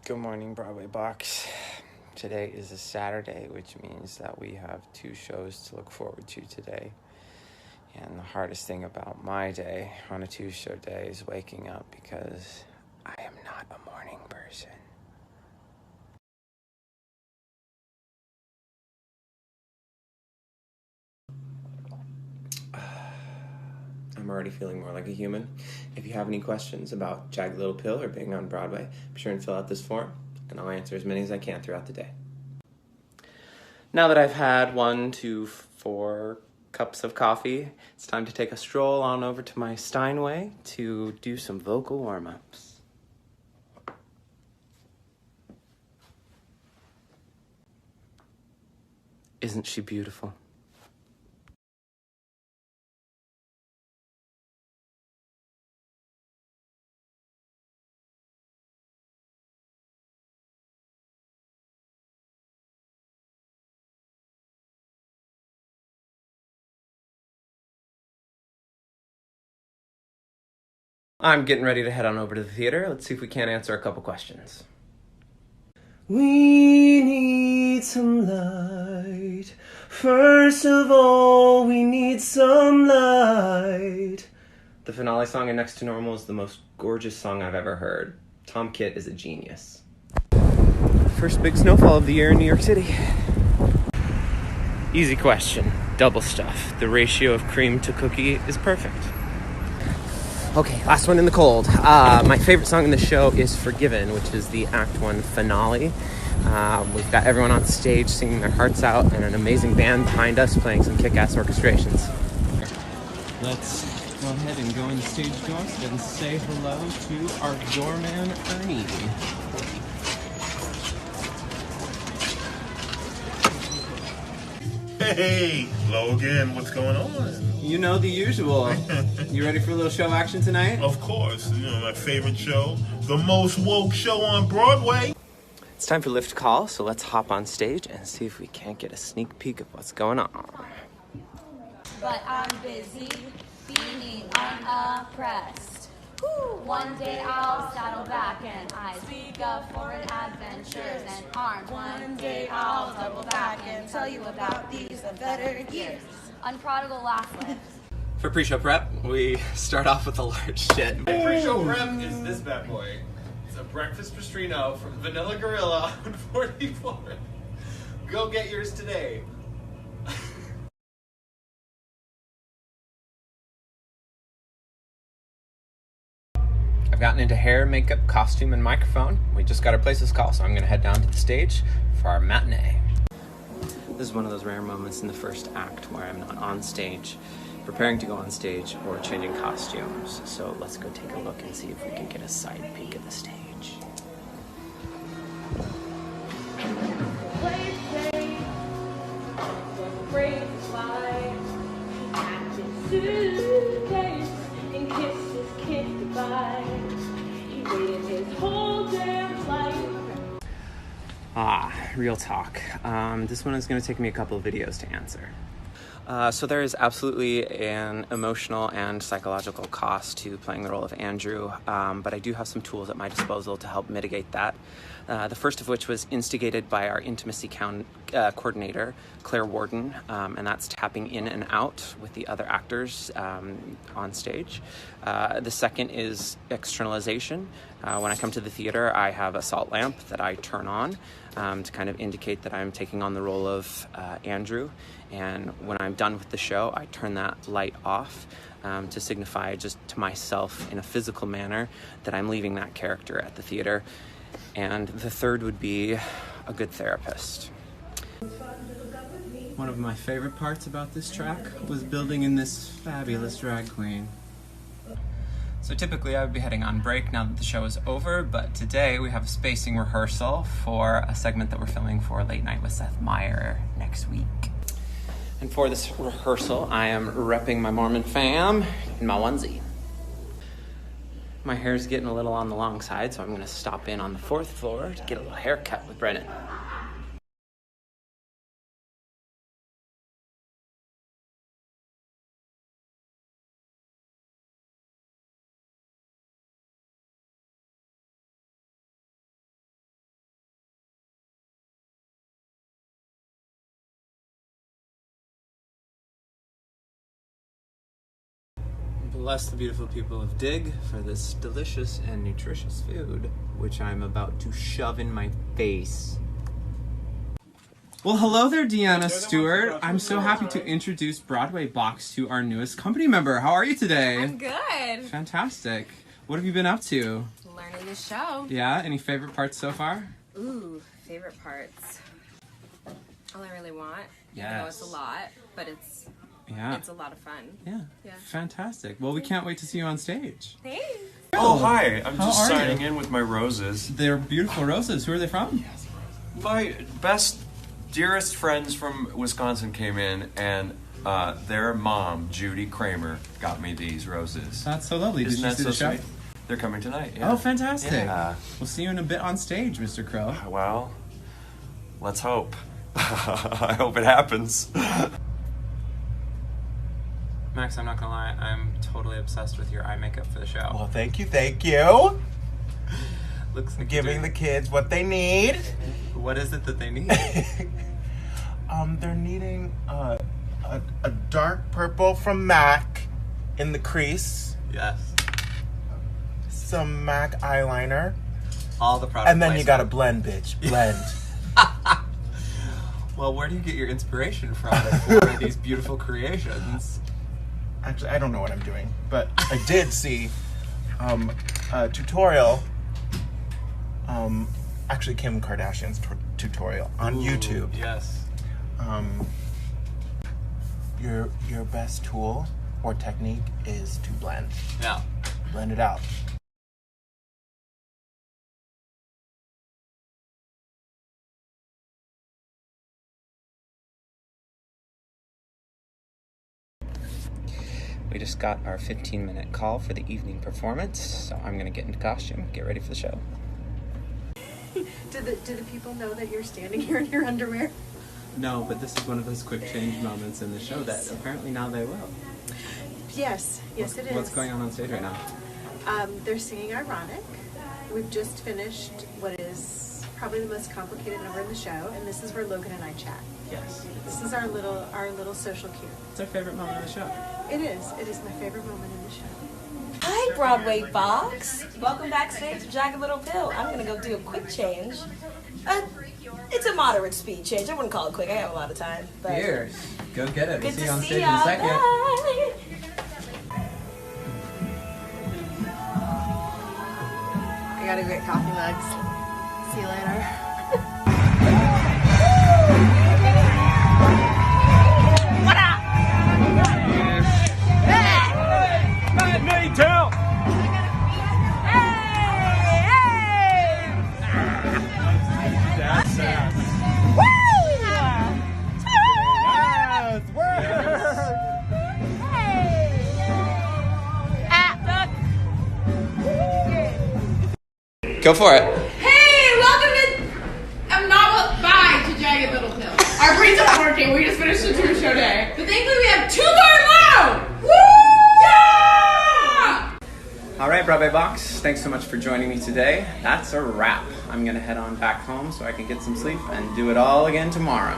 Good morning, Broadway Box. Today is a Saturday, which means that we have two shows to look forward to today. And the hardest thing about my day on a two-show day is waking up because I am not a morning person. I'm already feeling more like a human. If you have any questions about Jagged Little Pill or being on Broadway, be sure and fill out this form, and I'll answer as many as I can throughout the day. Now that I've had 1 to 4 cups of coffee, it's time to take a stroll on over to my Steinway to do some vocal warm-ups. Isn't she beautiful? I'm getting ready to head on over to the theater. Let's see if we can't answer a couple questions. We need some light. First of all, we need some light. The finale song in Next to Normal is the most gorgeous song I've ever heard. Tom Kitt is a genius. First big snowfall of the year in New York City. Easy question. Double stuff. The ratio of cream to cookie is perfect. Okay, last one in the cold. My favorite song in the show is Forgiven, which is the Act 1 finale. We've got everyone on stage singing their hearts out and an amazing band behind us playing some kick-ass orchestrations. Let's go ahead and go in the stage doors and say hello to our doorman, Ernie. Hey, Logan, what's going on? You know the usual. You ready for a little show action tonight? Of course, you know my favorite show, the most woke show on Broadway. It's time for lift call, so let's hop on stage and see if we can't get a sneak peek of what's going on. But I'm busy being unoppressed. One day I'll saddle back and I speak of foreign adventures and arms. One day I'll double back and tell you about these better years. Unprodigal last lift. For pre-show prep, we start off with a large shit. Pre-show prep is this bad boy. It's a breakfast pastrino from Vanilla Gorilla on 44th. Go get yours today. I've gotten into hair, makeup, costume, and microphone. We just got our places call, so I'm gonna head down to the stage for our matinee. This is one of those rare moments in the first act where I'm not on stage, preparing to go on stage, or changing costumes. So let's go take a look and see if we can get a side peek at the stage. Real talk. This one is going to take me a couple of videos to answer. So there is absolutely an emotional and psychological cost to playing the role of Andrew, but I do have some tools at my disposal to help mitigate that. The first of which was instigated by our intimacy coordinator, Claire Warden, and that's tapping in and out with the other actors on stage. The second is externalization. When I come to the theater, I have a salt lamp that I turn on to kind of indicate that I'm taking on the role of Andrew. And when I'm done with the show, I turn that light off to signify just to myself in a physical manner that I'm leaving that character at the theater. And the third would be a good therapist. One of my favorite parts about this track was building in this fabulous drag queen. So typically I would be heading on break now that the show is over, but today we have a spacing rehearsal for a segment that we're filming for Late Night with Seth Meyers next week. And for this rehearsal, I am repping my Mormon fam in my onesie. My hair's getting a little on the long side, so I'm gonna stop in on the 4th floor to get a little haircut with Brennan. bless the beautiful people of Dig for this delicious and nutritious food, which I'm about to shove in my face. Well, hello there, Deanna Stewart. I'm so happy to introduce Broadway Box to our newest company member. How are you today? I'm good. Fantastic. What have you been up to? Learning the show. Yeah, any favorite parts so far? Ooh, favorite parts. All I really want. Yes. I know it's a lot, but it's a lot of fun. Yeah. Yeah. Fantastic. Well, we can't wait to see you on stage. Thanks. Oh, hi. I'm How just are signing you? in with my roses. They're beautiful roses. Who are they from? My best, dearest friends from Wisconsin came in, and their mom, Judy Kramer, got me these roses. That's so lovely. Isn't Did you that see so the show? sweet? They're coming tonight. Yeah. Oh, fantastic. Yeah. We'll see you in a bit on stage, Mr. Crow. Well, let's hope. I hope it happens. Max, I'm not gonna lie, I'm totally obsessed with your eye makeup for the show. Well, thank you, thank you. Looks like Giving the kids what they need. What is it that they need? They're needing a dark purple from MAC in the crease, Yes. some MAC eyeliner, All the product and then you placement. gotta blend, bitch. Blend. Well, where do you get your inspiration from for these beautiful creations? Actually, I don't know what I'm doing, but I did see a tutorial. Actually, Kim Kardashian's tutorial on YouTube. Yes. Your best tool or technique is to blend. Yeah. Blend it out. We just got our 15-minute call for the evening performance, so I'm gonna get into costume, get ready for the show. Do the people know that you're standing here in your underwear? No, but this is one of those quick change moments in the show that apparently now they will. Yes, it is. What's going on stage right now? They're singing Ironic. We've just finished what is probably the most complicated number in the show, and this is where Logan and I chat. Yes. This is our little social cue. What's our favorite moment of the show? It is. It is my favorite moment in the show. Hi, Broadway Box. Welcome backstage to Jagged Little Pill. I'm gonna go do a quick change. It's a moderate speed change. I wouldn't call it quick. I have a lot of time. But Here, go get it. We'll good see to you on see stage in a y'all. second. Bye. I gotta get coffee mugs. See you later. Go for it. Hey, welcome to Jagged Little Pill. Our brains aren't working. We just finished a tour show day. But thankfully we have 2 more loud. Woo! Yeah! All right, Broadway Box, thanks so much for joining me today. That's a wrap. I'm gonna head on back home so I can get some sleep and do it all again tomorrow.